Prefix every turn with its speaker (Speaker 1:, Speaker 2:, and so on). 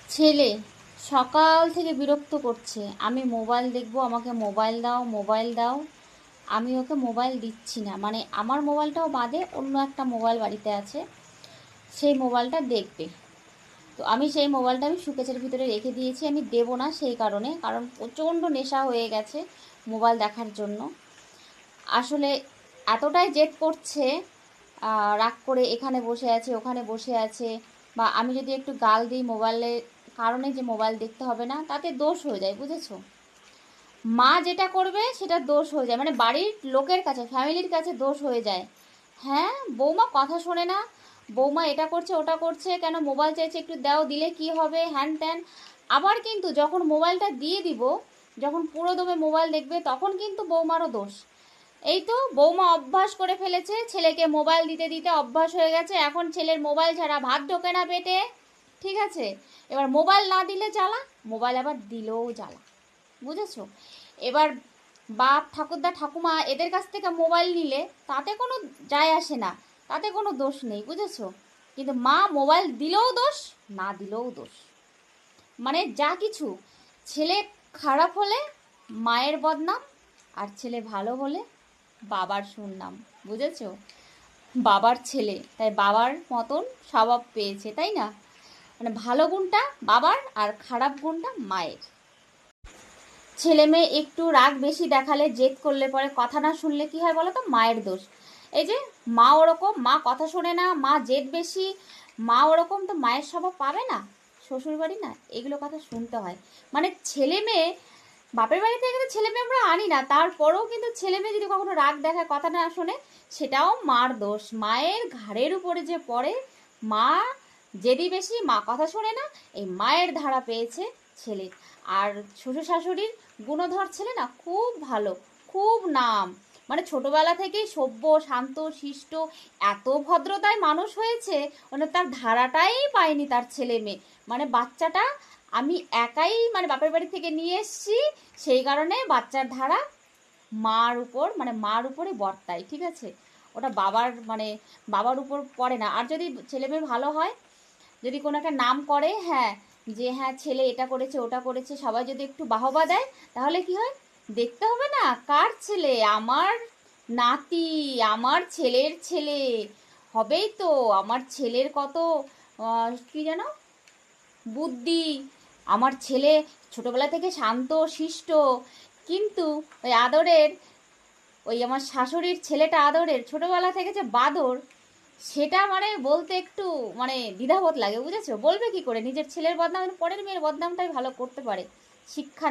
Speaker 1: ছেলে সকাল থেকে বিরক্ত করছে, আমি মোবাইল দেখব, আমাকে মোবাইল দাও, মোবাইল দাও। আমি ওকে মোবাইল দিচ্ছি না, মানে আমার মোবাইলটাও বাদে অন্য একটা মোবাইল বাড়িতে আছে, সেই মোবাইলটা দেখবে। তো আমি সেই মোবাইলটা শোকেসের ভিতরে রেখে দিয়েছি, আমি দেবো না সেই কারণে, কারণ প্রচণ্ড নেশা হয়ে গেছে মোবাইল দেখার জন্য। আসলে এতটাই জেদ করছে, রাগ করে এখানে বসে আছে, ওখানে বসে আছে, বা আমি যদি একটু গাল দিই মোবাইলের কারণে যে মোবাইল দেখতে হবে না, তাতে দোষ হয়ে যায়, বুঝেছো? মা যেটা করবে সেটা দোষ হয়ে যায়, মানে বাড়ির লোকের কাছে, ফ্যামিলির কাছে দোষ হয়ে যায়। হ্যাঁ, বৌমা কথা শোনে না, বৌমা এটা করছে ওটা করছে, কেন মোবাইল চাইছে, একটু দাও, দিলে কি হবে, হ্যান ত্যান। আবার কিন্তু যখন মোবাইলটা দিয়ে দিব, যখন পুরো দমে মোবাইল দেখবে, তখন কিন্তু বৌমারও দোষ। এই তো বৌমা অভ্যাস করে ফেলেছে, ছেলেকে মোবাইল দিতে দিতে অভ্যাস হয়ে গেছে, এখন ছেলের মোবাইল ছাড়া ভাত ঢোকে না পেটে। ঠিক আছে, এবার মোবাইল না দিলে জ্বালা, মোবাইল আবার দিলেও জ্বালা, বুঝেছো? এবার বাপ ঠাকুরদা ঠাকুমা এদের কাছ থেকে মোবাইল নিলে তাতে কোনো যায় আসে না, তাতে কোনো দোষ নেই, বুঝেছো? কিন্তু মা মোবাইল দিলেও দোষ, না দিলেও দোষ, মানে যা কিছু। ছেলে খারাপ হলে মায়ের বদনাম, আর ছেলে ভালো হলে বাবার সুনাম, বুঝেছো? বাবার ছেলে, তাই বাবার মতন স্বভাব পেয়েছে, তাই না? মানে ভালো গুণটা বাবার আর খারাপ গুণটা মায়ের। ছেলে মেয়ে একটু রাগ বেশি দেখালে, জেদ করলে, পরে কথা না শুনলে কি হয় বলো তো? মায়ের দোষ। এই যে মা ওরকম, মা কথা শোনে না, মা জেদ বেশি, মা ওরকম, তো মায়ের স্বভাব পাবে না? শ্বশুর বাড়ি না, এগুলো কথা শুনতে হয়। মানে ছেলে মেয়ে, বাপের বাড়ি থেকে কিন্তু ছেলে মেয়ে আমরা আনি না, তারপরেও কিন্তু ছেলে মেয়ে যদি কখনো রাগ দেখায়, কথা না শোনে, সেটাও মার দোষ। মায়ের ঘাড়ের উপরে যে পড়ে, মা জেদি বেশি, মা কথা শোনে না, এই মায়ের ধারা পেয়েছে ছেলে। আর শ্বশুর শাশুড়ির গুণধর ছেলে না, খুব ভালো, খুব নাম, মানে ছোটবেলা থেকেই সভ্য শান্ত শিষ্ট, এত ভদ্রতায় মানুষ হয়েছে, মানে তার ধারাটাই পায়নি তার ছেলে মেয়ে। মানে বাচ্চাটা আমি একাই, মানে বাপের বাড়ি থেকে নিয়ে এসেছি, সেই কারণে বাচ্চার ধারা মার উপর, মানে মার উপরে বর্তায়, ঠিক আছে? ওটা বাবার, মানে বাবার উপর পড়ে না। আর যদি ছেলে মেয়ে ভালো হয়, যদি কোনো একটা নাম করে, হ্যাঁ, যে হ্যাঁ ছেলে এটা করেছে ওটা করেছে, সবাই যদি একটু বাহবা দেয়, তাহলে কি হয়? দেখতে হবে না কার ছেলে, আমার নাতি, আমার ছেলের ছেলে হবেই তো। আমার ছেলের কত কি যেন বুদ্ধি, আমার ছেলে ছোটবেলা থেকে শান্ত শিষ্ট। কিন্তু ওই আদরের, ওই আমার শাশুড়ির ছেলেটা আদরের, ছোটবেলা থেকে যে বাদর, সেটা মানে বলতে একটু মানে দ্বিধাবোধ লাগে, বুঝেছো? বলবে কি করে নিজের ছেলের বদনাম? পরের মেয়ের বদনামটাই ভালো করতে পারে, শিক্ষা